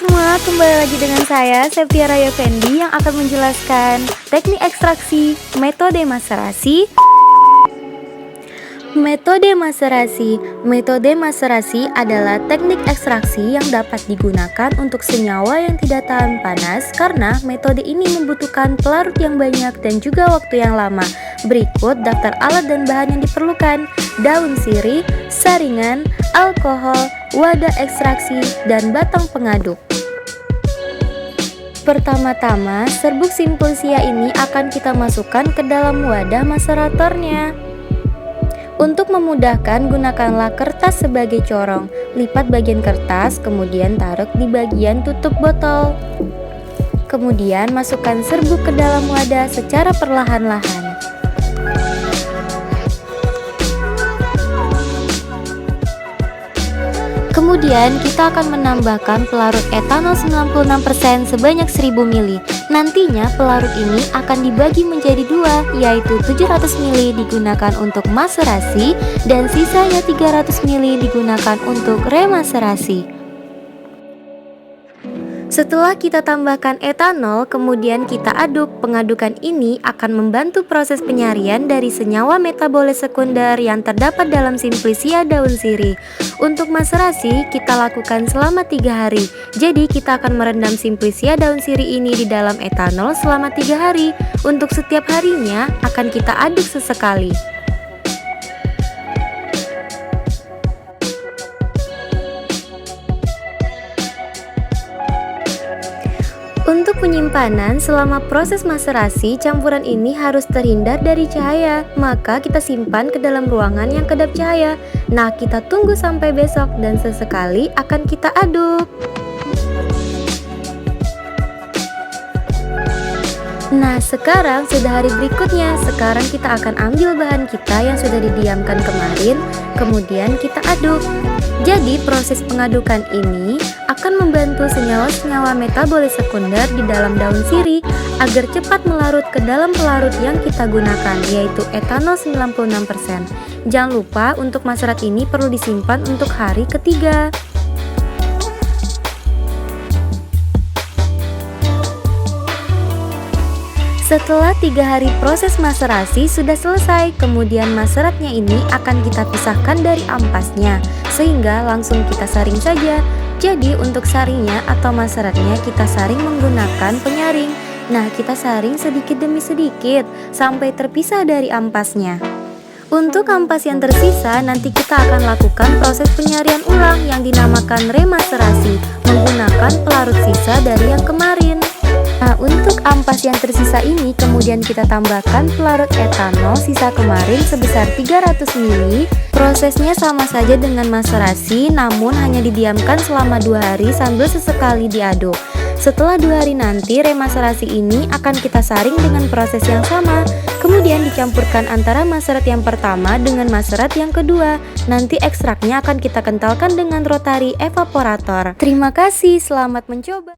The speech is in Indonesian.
semua, kembali lagi dengan saya, Septia Raya Fendi, yang akan menjelaskan teknik ekstraksi, metode maserasi. Metode maserasi. Metode maserasi adalah teknik ekstraksi yang dapat digunakan untuk senyawa yang tidak tahan panas karena metode ini membutuhkan pelarut yang banyak dan juga waktu yang lama. Berikut daftar alat dan bahan yang diperlukan: daun sirih, saringan, alkohol, wadah ekstraksi, dan batang pengaduk. Pertama-tama, serbuk simplisia ini akan kita masukkan ke dalam wadah maseratornya. Untuk memudahkan, gunakanlah kertas sebagai corong. Lipat bagian kertas, kemudian taruh di bagian tutup botol. Kemudian masukkan serbuk ke dalam wadah secara perlahan-lahan. Kemudian kita akan menambahkan pelarut etanol 96% sebanyak 1000 ml. Nantinya pelarut ini akan dibagi menjadi dua, yaitu 700 ml digunakan untuk maserasi dan sisanya 300 ml digunakan untuk remaserasi. Setelah kita tambahkan etanol, kemudian kita aduk. Pengadukan ini akan membantu proses penyarian dari senyawa metabolis sekunder yang terdapat dalam simplisia daun sirih. Untuk maserasi, kita lakukan selama 3 hari. Jadi kita akan merendam simplisia daun sirih ini di dalam etanol selama 3 hari. Untuk setiap harinya akan kita aduk sesekali. Untuk penyimpanan, selama proses maserasi, campuran ini harus terhindar dari cahaya, maka kita simpan ke dalam ruangan yang kedap cahaya. Nah, kita tunggu sampai besok dan sesekali akan kita aduk. Nah, sekarang sudah hari berikutnya. Sekarang kita akan ambil bahan kita yang sudah didiamkan kemarin, kemudian kita aduk. Jadi proses pengadukan ini akan membantu senyawa-senyawa metabolis sekunder di dalam daun sirih agar cepat melarut ke dalam pelarut yang kita gunakan, yaitu etanol 96%. Jangan lupa untuk maserat ini perlu disimpan untuk hari ketiga. Setelah 3 hari proses maserasi sudah selesai, kemudian maseratnya ini akan kita pisahkan dari ampasnya, sehingga langsung kita saring saja. Jadi untuk saringnya atau maseratnya kita saring menggunakan penyaring. Nah, kita saring sedikit demi sedikit sampai terpisah dari ampasnya. Untuk ampas yang tersisa, nanti kita akan lakukan proses penyarian ulang yang dinamakan remaserasi menggunakan pelarut sisa dari yang kemarin. Nah, untuk ampas yang tersisa ini kemudian kita tambahkan pelarut etanol sisa kemarin sebesar 300 ml. Prosesnya sama saja dengan maserasi, namun hanya didiamkan selama 2 hari sambil sesekali diaduk. Setelah 2 hari nanti, remaserasi ini akan kita saring dengan proses yang sama. Kemudian dicampurkan antara maserat yang pertama dengan maserat yang kedua. Nanti ekstraknya akan kita kentalkan dengan rotary evaporator. Terima kasih, selamat mencoba.